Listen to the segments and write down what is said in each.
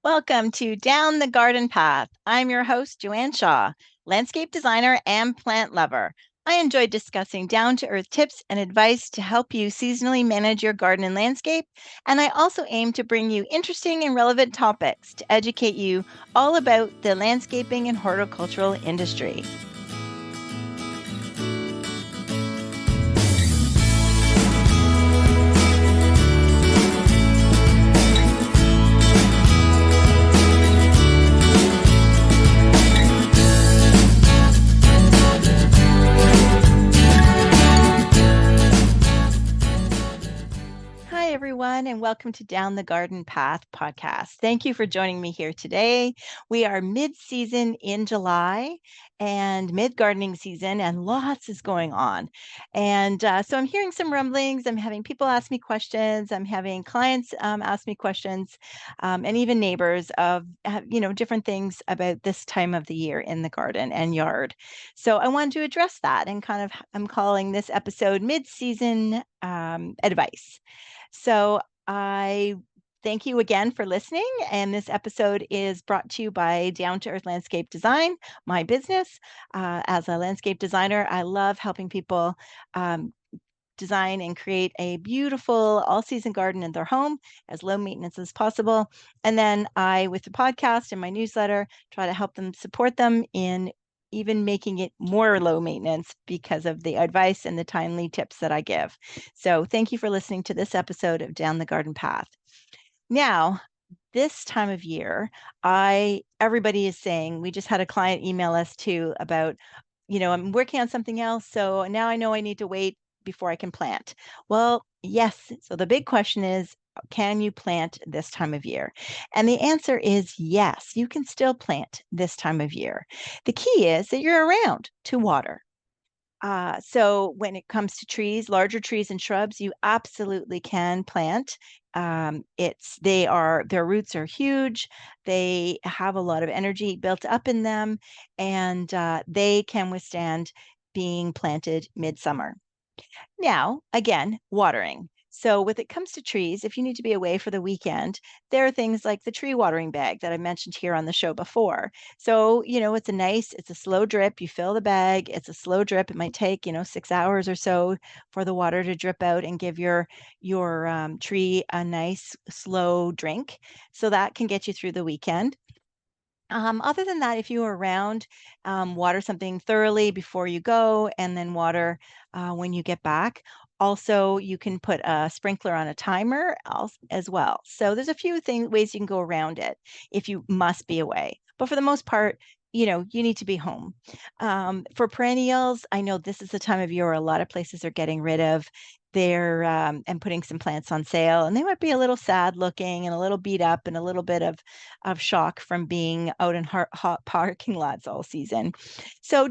Welcome to Down the Garden Path. I'm your host, Joanne Shaw, landscape designer and plant lover. I enjoy discussing down to earth tips and advice to help you seasonally manage your garden and landscape. And I also aim to bring you interesting and relevant topics to educate you all about the landscaping and horticultural industry. Hi, everyone, and welcome to Down the Garden Path podcast. Thank you for joining me here today. We are mid-season in July and mid-gardening season, and lots is going on. And so I'm hearing some rumblings. I'm having people ask me questions. I'm having clients ask me questions, and even neighbors of, different things about this time of the year in the garden and yard. So I wanted to address that and I'm calling this episode Mid-Season Advice. So I thank you again for listening. And this episode is brought to you by Down to Earth Landscape Design, my business. As a landscape designer, I love helping people design and create a beautiful all season garden in their home as low maintenance as possible. And then I, with the podcast and my newsletter, try to help them support them in even making it more low maintenance because of the advice and the timely tips that I give. So thank you for listening to this episode of Down the Garden Path. Now, this time of year, everybody is saying, we just had a client email us too about, I'm working on something else, so now I know I need to wait before I can plant. Well, yes. So the big question is, can you plant this time of year? And the answer is yes, you can still plant this time of year. The key is that you're around to water. So when it comes to trees, larger trees and shrubs, you absolutely can plant. Their roots are huge. They have a lot of energy built up in them, and they can withstand being planted midsummer. Now, again, watering. So when it comes to trees, if you need to be away for the weekend, there are things like the tree watering bag that I mentioned here on the show before. So, it's a slow drip. You fill the bag, it's a slow drip. It might take, 6 hours or so for the water to drip out and give your tree a nice slow drink. So that can get you through the weekend. Other than that, if you are around, water something thoroughly before you go and then water when you get back. Also, you can put a sprinkler on a timer as well. So there's a few ways you can go around it if you must be away. But for the most part, you need to be home. For perennials, I know this is the time of year where a lot of places are getting rid of and putting some plants on sale, and they might be a little sad looking and a little beat up and a little bit of shock from being out in hot parking lots all season. So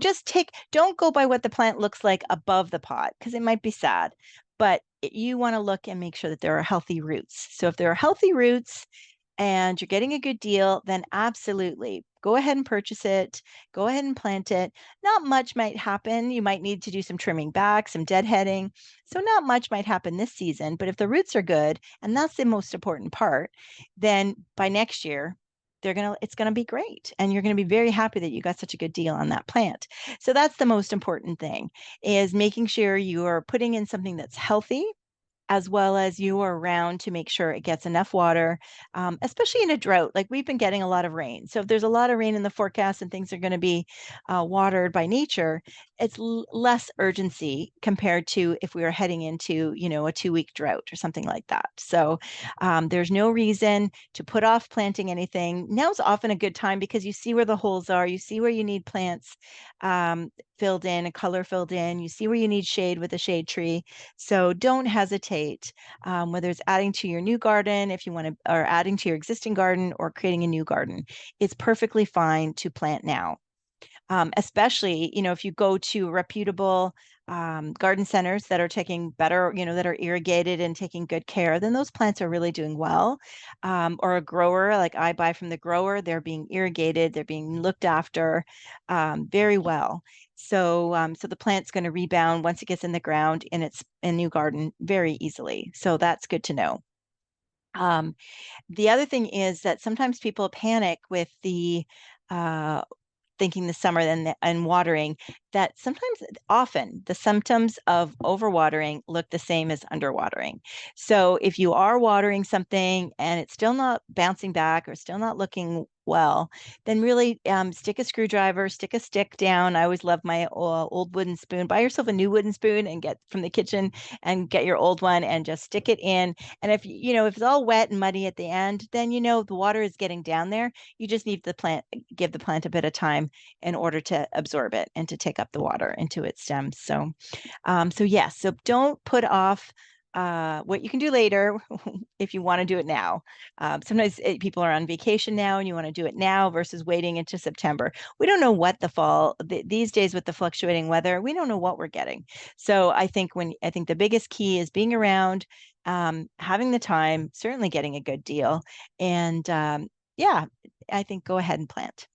don't go by what the plant looks like above the pot because it might be sad, but you want to look and make sure that there are healthy roots. So if there are healthy roots and you're getting a good deal, then absolutely go ahead and purchase it. Go ahead and plant it. Not much might happen. You might need to do some trimming back, some deadheading. So not much might happen this season, but if the roots are good, and that's the most important part, then by next year, it's going to be great. And you're going to be very happy that you got such a good deal on that plant. So that's the most important thing, is making sure you are putting in something that's healthy, as well as you are around to make sure it gets enough water, especially in a drought. Like we've been getting a lot of rain. So if there's a lot of rain in the forecast and things are going to be watered by nature, it's less urgency compared to if we were heading into, a 2-week drought or something like that. So there's no reason to put off planting anything. Now's often a good time because you see where the holes are, you see where you need plants filled in, a color filled in, you see where you need shade with a shade tree. So don't hesitate, whether it's adding to your new garden, if you want to, or adding to your existing garden or creating a new garden. It's perfectly fine to plant now. Especially, if you go to reputable garden centers that are taking better, that are irrigated and taking good care, then those plants are really doing well. Or a grower, like I buy from the grower, they're being irrigated, they're being looked after very well. So the plant's going to rebound once it gets in the ground in its new garden very easily. So that's good to know. Um, the other thing is that sometimes people panic with the uh, thinking the summer and watering, that sometimes, often, the symptoms of overwatering look the same as underwatering. So if you are watering something and it's still not bouncing back or still not looking well, then really stick a screwdriver, stick a stick down. I always love my old wooden spoon. Buy yourself a new wooden spoon and get from the kitchen and get your old one and just stick it in. And if if it's all wet and muddy at the end, then the water is getting down there. You just need give the plant a bit of time in order to absorb it and to take up the water into its stems. So yes, so don't put off what you can do later if you want to do it now. Sometimes people are on vacation now and you want to do it now versus waiting into September. We don't know what these days with the fluctuating weather, we don't know what we're getting. So I think the biggest key is being around, having the time, certainly getting a good deal, and yeah, I think go ahead and plant.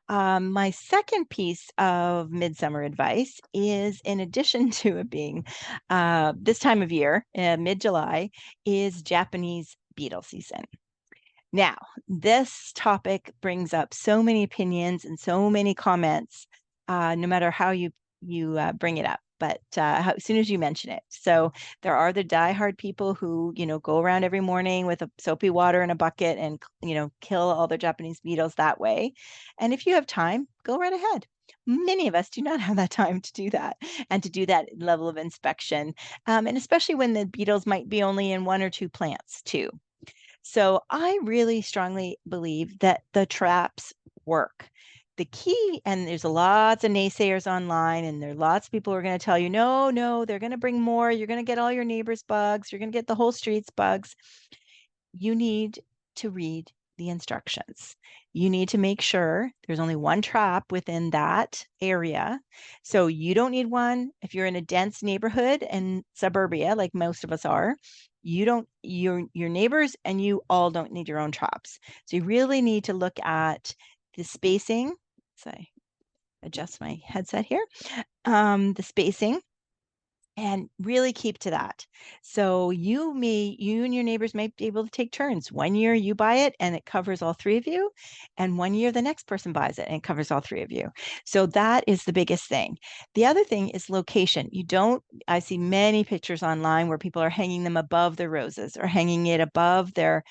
My second piece of midsummer advice is, in addition to it being this time of year, mid-July, is Japanese beetle season. Now, this topic brings up so many opinions and so many comments, no matter how you bring it up. But as soon as you mention it, so there are the diehard people who go around every morning with a soapy water in a bucket and kill all their Japanese beetles that way. And if you have time, go right ahead. Many of us do not have that time to do that and to do that level of inspection, and especially when the beetles might be only in one or two plants too. So I really strongly believe that the traps work. The key, and there's lots of naysayers online, and there are lots of people who are going to tell you, no, no, they're going to bring more. You're going to get all your neighbors' bugs. You're going to get the whole street's bugs. You need to read the instructions. You need to make sure there's only one trap within that area. So you don't need one if you're in a dense neighborhood and suburbia, like most of us are. You don't, your neighbors and you all don't need your own traps. So you really need to look at the spacing. So I adjust my headset here. The spacing, and really keep to that. So you and your neighbors might be able to take turns. One year you buy it and it covers all three of you, and one year the next person buys it and it covers all three of you. So that is the biggest thing. The other thing is location. I see many pictures online where people are hanging them above their roses or hanging it above their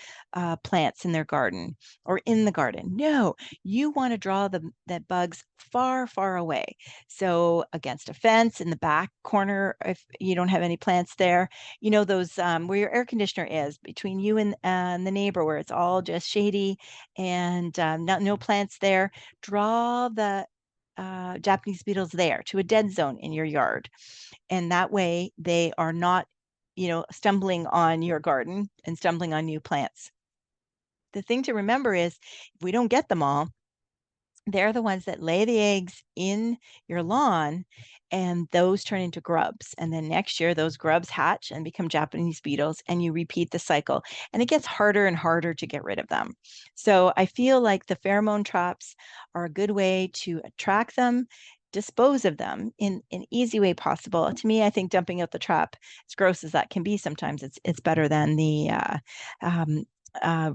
plants in their garden or in the garden. No, you want to draw the bugs far, far away. So against a fence in the back corner, if you don't have any plants there, those where your air conditioner is between you and the neighbor, where it's all just shady and no plants there. Draw the Japanese beetles there to a dead zone in your yard, and that way they are not, stumbling on your garden and stumbling on new plants. The thing to remember is, if we don't get them all, they're the ones that lay the eggs in your lawn, and those turn into grubs. And then next year, those grubs hatch and become Japanese beetles, and you repeat the cycle. And it gets harder and harder to get rid of them. So I feel like the pheromone traps are a good way to attract them, dispose of them in an easy way possible. To me, I think dumping out the trap, as gross as that can be, sometimes it's better than the um,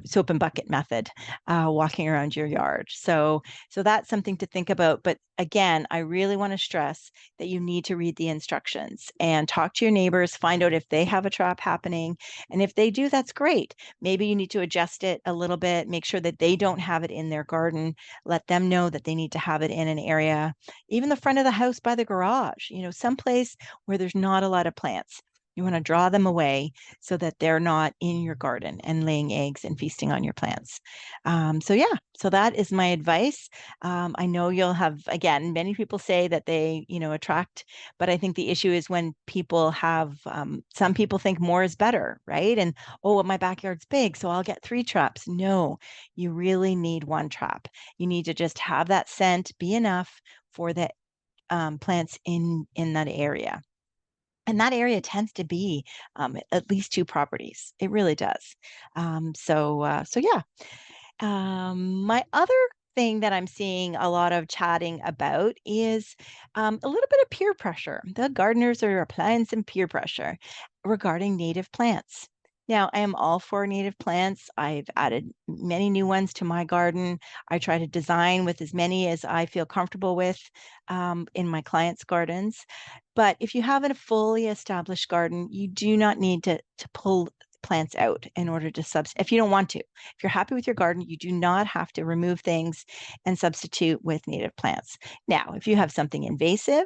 soap and bucket method, walking around your yard. So that's something to think about. But again, I really want to stress that you need to read the instructions and talk to your neighbors, find out if they have a trap happening. And if they do, that's great. Maybe you need to adjust it a little bit, make sure that they don't have it in their garden. Let them know that they need to have it in an area, even the front of the house by the garage, someplace where there's not a lot of plants. You want to draw them away so that they're not in your garden and laying eggs and feasting on your plants. So that is my advice. I know you'll have, again, many people say that they, attract, but I think the issue is when people have, some people think more is better, right? And, oh, well, my backyard's big, so I'll get 3 traps. No, you really need 1 trap. You need to just have that scent be enough for the plants in that area. And that area tends to be at least 2 properties. It really does. So yeah. My other thing that I'm seeing a lot of chatting about is a little bit of peer pressure. The gardeners are applying some peer pressure regarding native plants. Now, I am all for native plants. I've added many new ones to my garden. I try to design with as many as I feel comfortable with in my clients' gardens. But if you have a fully established garden, you do not need to pull plants out in order to if you don't want to. If you're happy with your garden, you do not have to remove things and substitute with native plants. Now, if you have something invasive,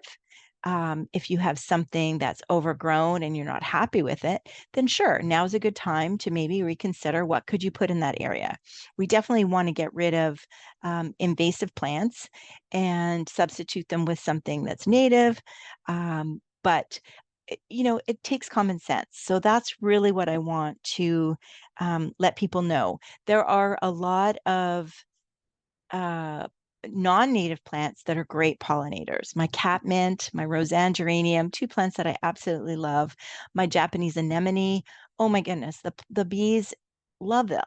if you have something that's overgrown and you're not happy with it, then sure, now's a good time to maybe reconsider what could you put in that area. We definitely want to get rid of invasive plants and substitute them with something that's native. But it takes common sense. So that's really what I want to let people know. There are a lot of uh, non-native plants that are great pollinators. My catmint, my Roseanne geranium, two plants that I absolutely love. My Japanese anemone. Oh my goodness, the bees love them.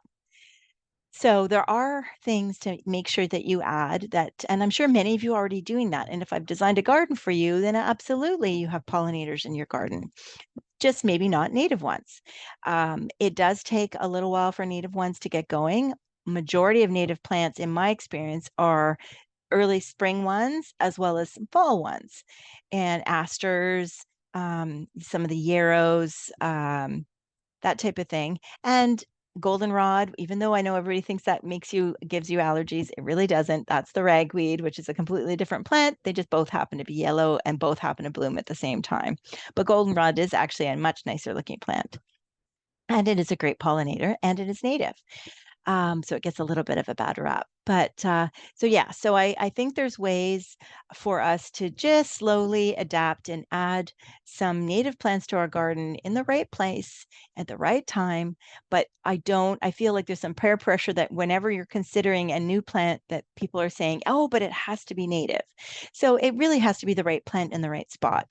So there are things to make sure that you add that, and I'm sure many of you are already doing that. And if I've designed a garden for you, then absolutely you have pollinators in your garden, just maybe not native ones. It does take a little while for native ones to get going. Majority of native plants, in my experience, are early spring ones as well as some fall ones, and asters, some of the yarrows, that type of thing. And goldenrod, even though I know everybody thinks that gives you allergies, it really doesn't. That's the ragweed, which is a completely different plant. They just both happen to be yellow and both happen to bloom at the same time. But goldenrod is actually a much nicer looking plant. And it is a great pollinator and it is native. So it gets a little bit of a bad rap. But so yeah, so I think there's ways for us to just slowly adapt and add some native plants to our garden in the right place at the right time. But I feel like there's some peer pressure that whenever you're considering a new plant that people are saying, oh, but it has to be native. So it really has to be the right plant in the right spot.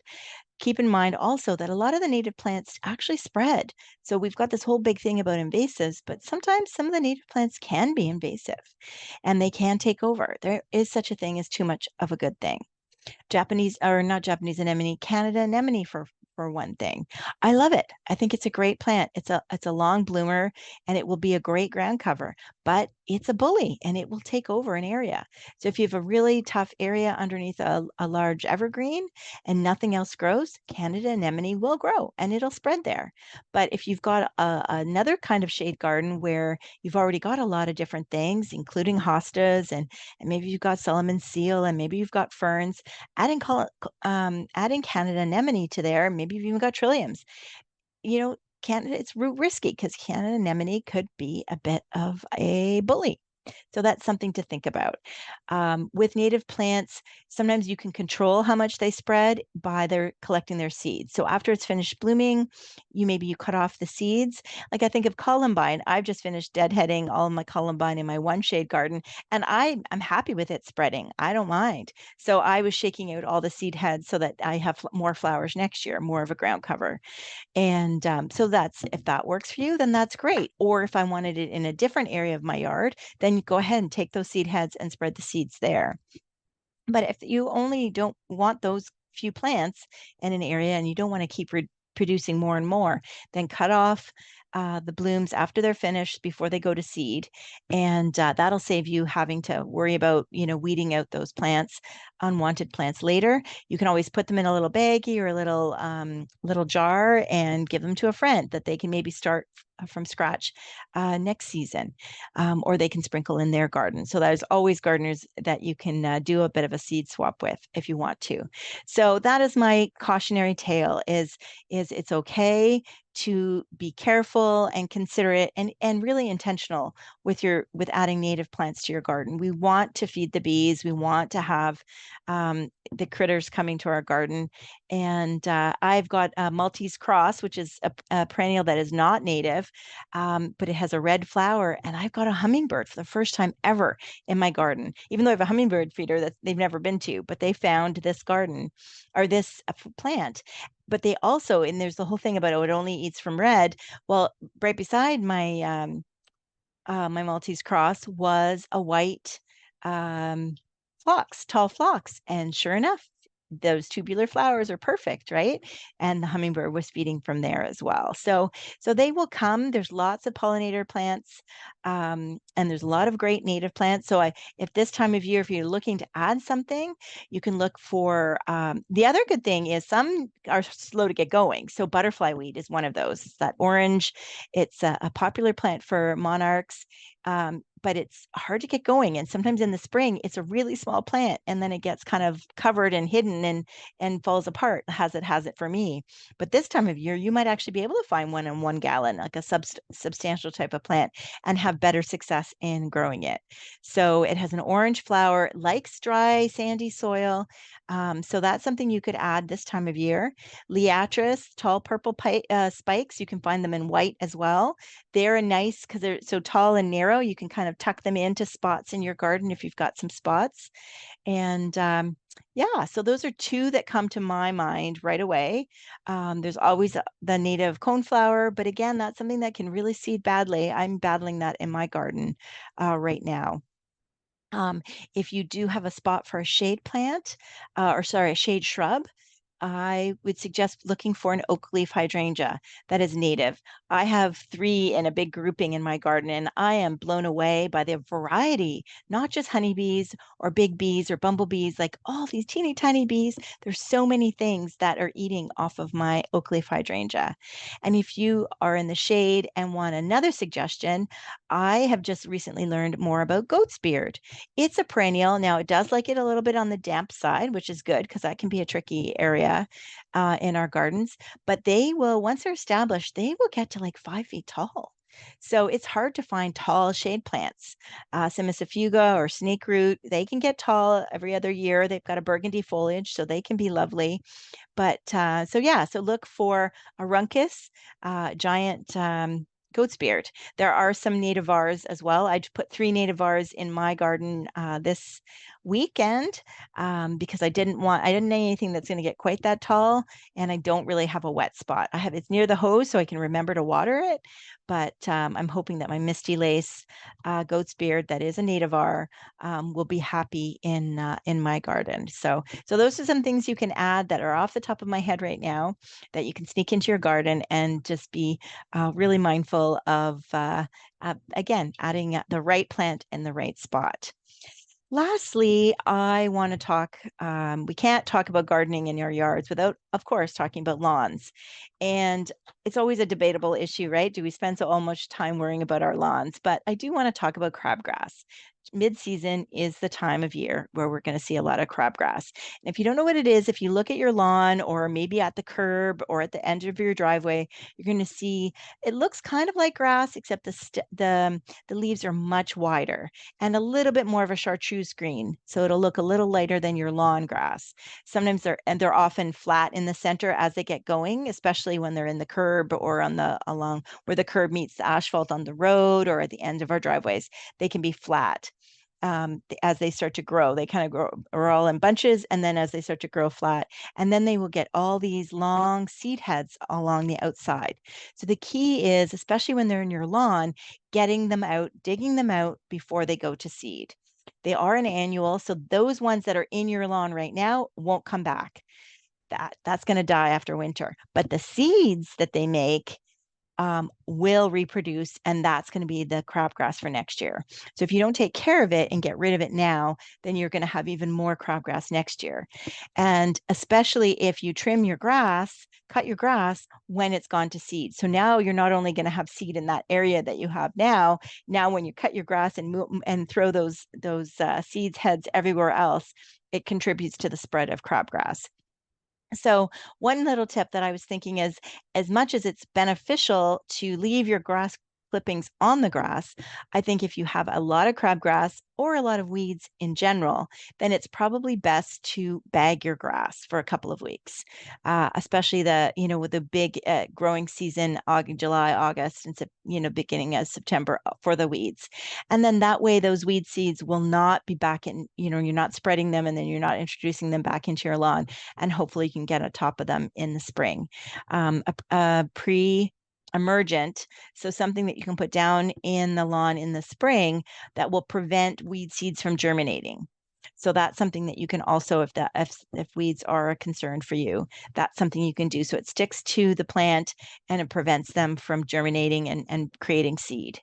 Keep in mind also that a lot of the native plants actually spread. So we've got this whole big thing about invasives, but sometimes some of the native plants can be invasive and they can take over. There is such a thing as too much of a good thing. Japanese or not Japanese anemone, Canada anemone for one thing. I love it. I think it's a great plant. It's a long bloomer and it will be a great ground cover, but it's a bully and it will take over an area. So if you have a really tough area underneath a large evergreen and nothing else grows, Canada anemone will grow and it'll spread there. But if you've got another kind of shade garden where you've already got a lot of different things, including hostas and maybe you've got Solomon seal and maybe you've got ferns, adding Canada anemone to there, maybe you've even got trilliums. Canada, it's risky because Canada anemone could be a bit of a bully. So that's something to think about. With native plants, sometimes you can control how much they spread by their collecting their seeds. So after it's finished blooming, you cut off the seeds. Like I think of columbine, I've just finished deadheading all of my columbine in my one shade garden, and I'm happy with it spreading. I don't mind. So I was shaking out all the seed heads so that I have more flowers next year, more of a ground cover. And so that's if that works for you, then that's great. Or if I wanted it in a different area of my yard, then you go ahead and take those seed heads and spread the seeds there. But if you only don't want those few plants in an area and you don't want to keep producing more and more, then cut off the blooms after they're finished before they go to seed. And that'll save you having to worry about, weeding out those plants, unwanted plants later. You can always put them in a little baggie or a little jar and give them to a friend that they can maybe start from scratch next season, or they can sprinkle in their garden. So there's always gardeners that you can do a bit of a seed swap with if you want to. So that is my cautionary tale: is it's okay to be careful and considerate and really intentional with adding native plants to your garden. We want to feed the bees. We want to have the critters coming to our garden. And I've got a Maltese cross, which is a perennial that is not native, but it has a red flower. And I've got a hummingbird for the first time ever in my garden, even though I have a hummingbird feeder that they've never been to, but they found this garden or this plant. But they also, and there's the whole thing about, oh, it only eats from red. Well, right beside my Maltese cross was a white tall phlox. And sure enough, those tubular flowers are perfect, right? And the hummingbird was feeding from there as well. So they will come. There's lots of pollinator plants, and there's a lot of great native plants. So if this time of year, if you're looking to add something, you can look for. The other good thing is some are slow to get going. So butterfly weed is one of those. It's that orange. It's a popular plant for monarchs. But it's hard to get going. And sometimes in the spring, it's a really small plant, and then it gets kind of covered and hidden and falls apart. Has it for me. But this time of year, you might actually be able to find one in 1 gallon, like a substantial type of plant, and have better success in growing it. So it has an orange flower, likes dry, sandy soil. So that's something you could add this time of year. Liatris, tall purple spikes, you can find them in white as well. They're a nice, because they're so tall and narrow, you can kind of tuck them into spots in your garden if you've got some spots. And yeah, so those are two that come to my mind right away. There's always the native coneflower, but again, that's something that can really seed badly. I'm battling that in my garden right now. Um, if you do have a spot for a shade plant, or sorry, a shade shrub, I would suggest looking for an oak leaf hydrangea that is native. I have 3 in a big grouping in my garden, and I am blown away by the variety, not just honeybees or big bees or bumblebees, like all these teeny tiny bees. There's so many things that are eating off of my oak leaf hydrangea. And if you are in the shade and want another suggestion, I have just recently learned more about goat's beard. It's a perennial. Now, it does like it a little bit on the damp side, which is good because that can be a tricky area in our gardens. But they will, once they're established, they will get to like 5 feet tall. So it's hard to find tall shade plants. Simicifuga or snakeroot, they can get tall every other year. They've got a burgundy foliage, so they can be lovely. But so yeah, so look for a Runcus, giant goat's beard. There are some nativars as well. I put 3 nativars in my garden this weekend because I didn't need anything that's going to get quite that tall, and I don't really have a wet spot. It's near the hose, so I can remember to water it. But I'm hoping that my Misty Lace goat's beard, that is a nativar, will be happy in my garden. So those are some things you can add that are off the top of my head right now that you can sneak into your garden and just be really mindful of, again, adding the right plant in the right spot. Lastly, I want to talk. We can't talk about gardening in your yards without, of course, talking about lawns. And it's always a debatable issue, right? Do we spend so much time worrying about our lawns? But I do want to talk about crabgrass. Mid-season is the time of year where we're going to see a lot of crabgrass. And if you don't know what it is, if you look at your lawn or maybe at the curb or at the end of your driveway, you're going to see it looks kind of like grass, except the leaves are much wider and a little bit more of a chartreuse green. So it'll look a little lighter than your lawn grass. Sometimes they're often flat in the center as they get going, especially when they're in the curb or along where the curb meets the asphalt on the road or at the end of our driveways. They can be flat. As they start to grow, they kind of grow are all in bunches, and then as they start to grow flat, and then they will get all these long seed heads along the outside. So the key is, especially when they're in your lawn, getting them out, digging them out before they go to seed. They are an annual, so those ones that are in your lawn right now won't come back. That's going to die after winter. But the seeds that they make will reproduce, and that's going to be the crabgrass for next year. So if you don't take care of it and get rid of it now, then you're going to have even more crabgrass next year. And especially if you trim your grass, cut your grass when it's gone to seed. So now you're not only going to have seed in that area that you have now. Now, when you cut your grass and throw those seeds heads everywhere else, it contributes to the spread of crabgrass. So one little tip that I was thinking is, as much as it's beneficial to leave your grass clippings on the grass, I think if you have a lot of crabgrass or a lot of weeds in general, then it's probably best to bag your grass for a couple of weeks, especially with the big growing season, July, August, and beginning of September for the weeds. And then that way, those weed seeds will not be back in, you're not spreading them and then you're not introducing them back into your lawn, and hopefully you can get on top of them in the spring. A pre-emergent, so something that you can put down in the lawn in the spring that will prevent weed seeds from germinating. So that's something that you can also, if weeds are a concern for you, that's something you can do. So it sticks to the plant and it prevents them from germinating and creating seed.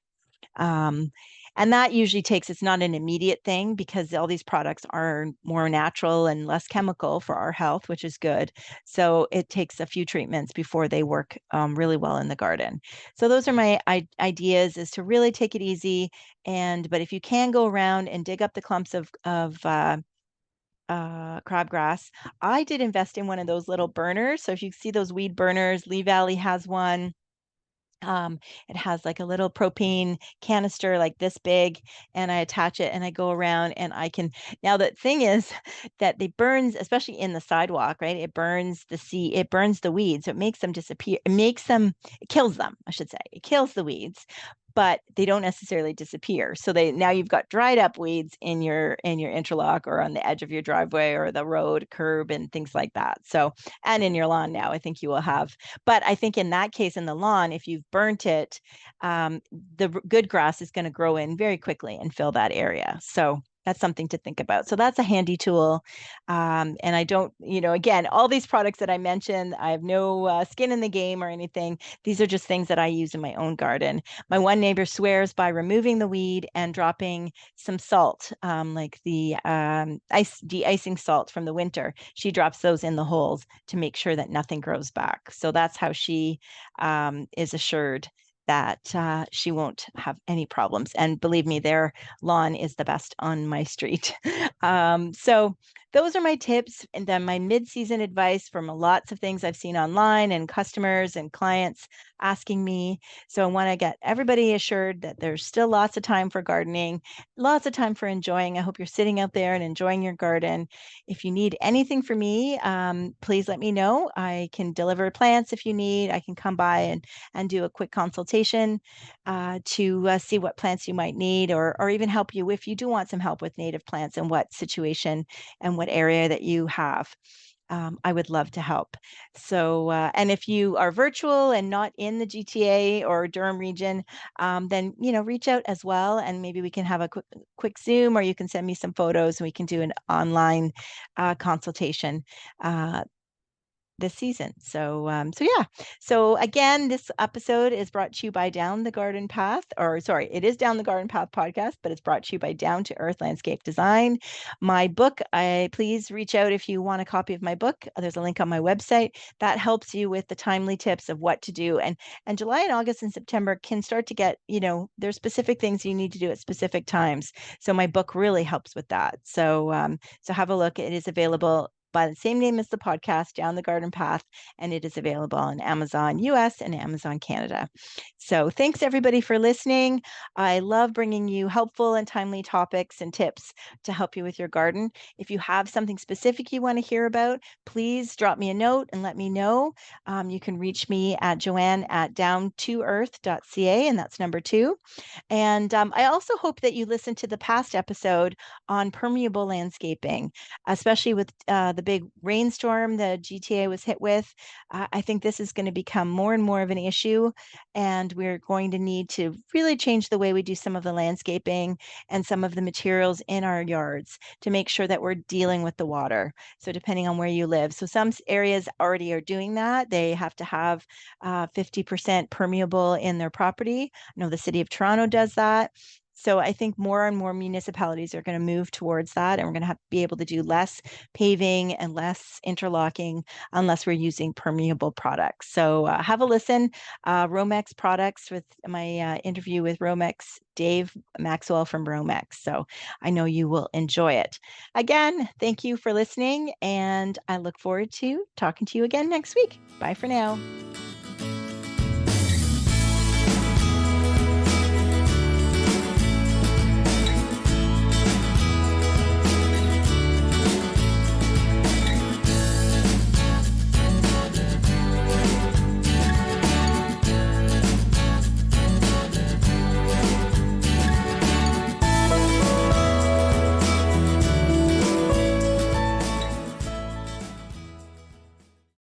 Um, and that usually takes, it's not an immediate thing because all these products are more natural and less chemical for our health, which is good. So it takes a few treatments before they work really well in the garden. So those are my ideas, is to really take it easy. But if you can go around and dig up the clumps of crabgrass, I did invest in one of those little burners. So if you see those weed burners, Lee Valley has one. Um, it has like a little propane canister like this big, and I attach it and I go around and I can. Now the thing is that it burns, especially in the sidewalk, right? It burns it burns the weeds, so it makes them disappear. It kills them, I should say. It kills the weeds, but they don't necessarily disappear. So now you've got dried up weeds in your interlock or on the edge of your driveway or the road curb and things like that. So, and in your lawn now, I think you will have. But I think in that case, in the lawn, if you've burnt it, the good grass is going to grow in very quickly and fill that area. So that's something to think about. So that's a handy tool. And I don't, again, all these products that I mentioned, I have no skin in the game or anything. These are just things that I use in my own garden. My one neighbor swears by removing the weed and dropping some salt, like the de-icing salt from the winter. She drops those in the holes to make sure that nothing grows back. So that's how she is assured that she won't have any problems. And believe me, their lawn is the best on my street. So those are my tips, and then my mid-season advice from lots of things I've seen online and customers and clients asking me. So I want to get everybody assured that there's still lots of time for gardening, lots of time for enjoying. I hope you're sitting out there and enjoying your garden. If you need anything from me, please let me know. I can deliver plants if you need. I can come by and do a quick consultation to see what plants you might need, or even help you if you do want some help with native plants and what situation and what area that you have. I would love to help. So, and if you are virtual and not in the GTA or Durham region, then reach out as well, and maybe we can have a quick Zoom, or you can send me some photos, and we can do an online consultation. This season. So yeah. So again, this episode is brought to you by Down the Garden Path, or sorry, it is Down the Garden Path podcast, but it's brought to you by Down to Earth Landscape Design. My book, please reach out if you want a copy of my book. There's a link on my website that helps you with the timely tips of what to do. And July and August and September can start to get, there's specific things you need to do at specific times. So my book really helps with that. So have a look. It is available by the same name as the podcast, Down the Garden Path, and it is available on Amazon US and Amazon Canada. So thanks everybody for listening. I love bringing you helpful and timely topics and tips to help you with your garden. If you have something specific you want to hear about, please drop me a note and let me know. You can reach me at joanne@downtoearth.ca, and that's number 2. And I also hope that you listen to the past episode on permeable landscaping, especially with the big rainstorm the GTA was hit with. I think this is going to become more and more of an issue, and we're going to need to really change the way we do some of the landscaping and some of the materials in our yards to make sure that we're dealing with the water. So depending on where you live. So some areas already are doing that. They have to have 50% permeable in their property. I know the city of Toronto does that. So I think more and more municipalities are going to move towards that, and we're going to have to be able to do less paving and less interlocking unless we're using permeable products. So have a listen. Romex products, with my interview with Romex, Dave Maxwell from Romex. So I know you will enjoy it. Again, thank you for listening, and I look forward to talking to you again next week. Bye for now.